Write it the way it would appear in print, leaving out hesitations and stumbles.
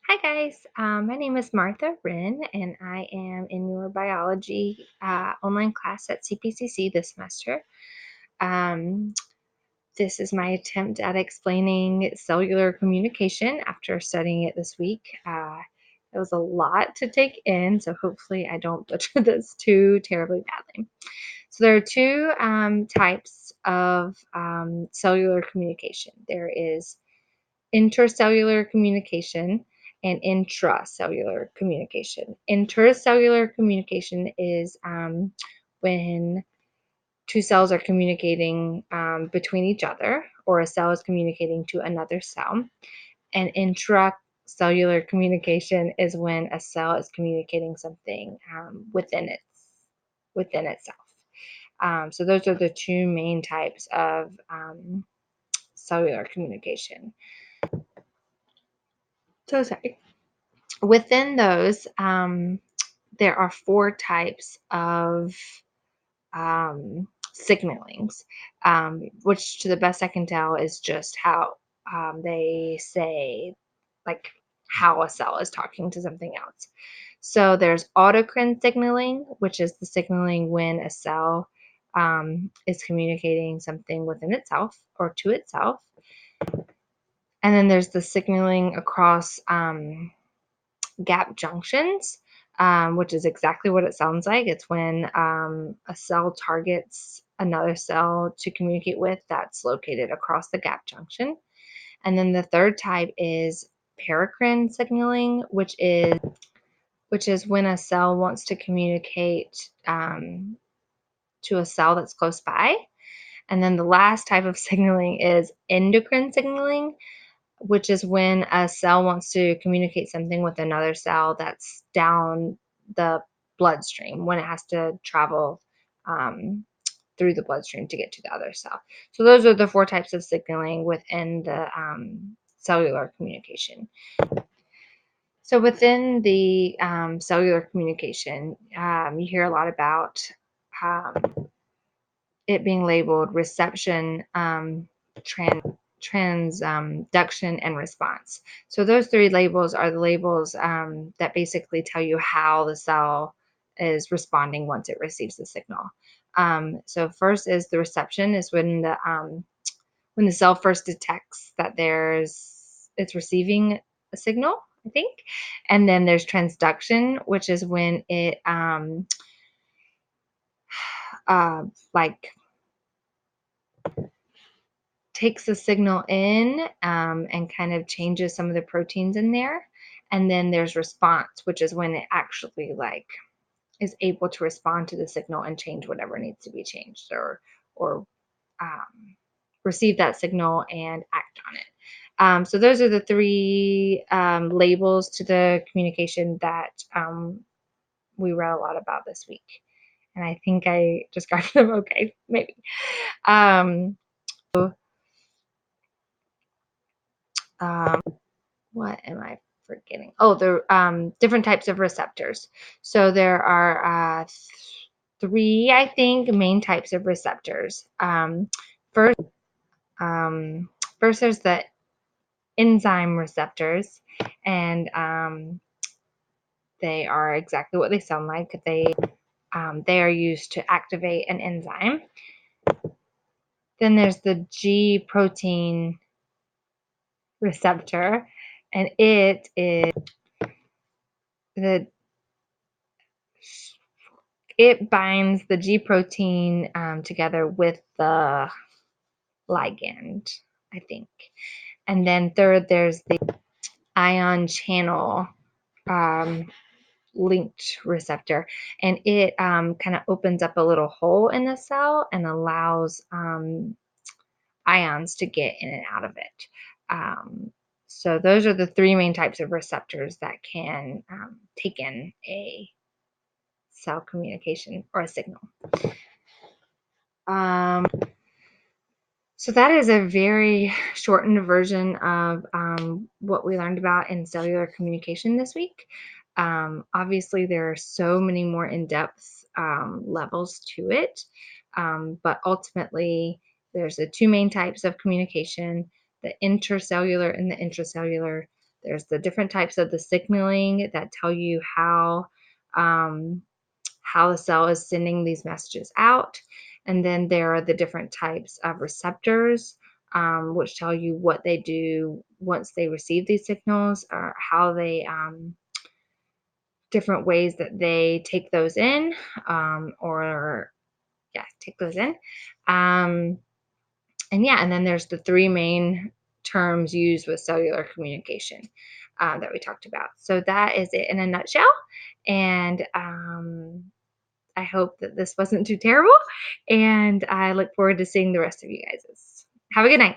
Hi guys, my name is Martha Wren, and I am in your biology online class at CPCC this semester. Um, this is my attempt at explaining cellular communication after studying it this week. It was a lot to take in, so hopefully I don't butcher this too terribly badly. So there are two types of cellular communication. There is intercellular communication and intracellular communication. Intercellular communication is when two cells are communicating between each other, or a cell is communicating to another cell. And intracellular communication is when a cell is communicating something within itself. So those are the two main types of cellular communication. So sorry. Within those, there are four types of signalings, which, to the best I can tell, is just how they say, like, how a cell is talking to something else. So there's autocrine signaling, which is the signaling when a cell is communicating something within itself or to itself. And then there's the signaling across gap junctions, which is exactly what it sounds like. It's when a cell targets another cell to communicate with that's located across the gap junction. And then the third type is paracrine signaling, which is when a cell wants to communicate to a cell that's close by. And then the last type of signaling is endocrine signaling, which is when a cell wants to communicate something with another cell that's down the bloodstream, when it has to travel through the bloodstream to get to the other cell. So those are the four types of signaling within the cellular communication. So within the cellular communication, you hear a lot about um, it being labeled reception, transduction, and response. So those three labels are the labels that basically tell you how the cell is responding once it receives the signal. So first is the reception, is when the cell first detects that it's receiving a signal, I think. And then there's transduction, which is when it like takes the signal in and kind of changes some of the proteins in there. And then there's response, which is when it actually is able to respond to the signal and change whatever needs to be changed, or receive that signal and act on it. So those are the three labels to the communication that we read a lot about this week. And I think I described them okay, maybe. Um, um, what am I forgetting? Oh, the different types of receptors. So there are three, I think, main types of receptors. First, um, first there's the enzyme receptors, and they are exactly what they sound like. They are used to activate an enzyme. Then there's the G protein receptor, and it is the it binds the G protein together with the ligand, I think. And then third, there's the ion channel um, linked receptor, and it kind of opens up a little hole in the cell and allows ions to get in and out of it. So those are the three main types of receptors that can take in a cell communication or a signal. So that is a very shortened version of what we learned about in cellular communication this week. Obviously, there are so many more in-depth levels to it, but ultimately, there's the two main types of communication: the intercellular and the intracellular. There's the different types of the signaling that tell you um, how the cell is sending these messages out. And then there are the different types of receptors, which tell you what they do once they receive these signals, or how they different ways that they take those in, or yeah, take those in. Um, and yeah, and then there's the three main terms used with cellular communication that we talked about. So that is it in a nutshell. And I hope that this wasn't too terrible. And I look forward to seeing the rest of you guys. Have a good night.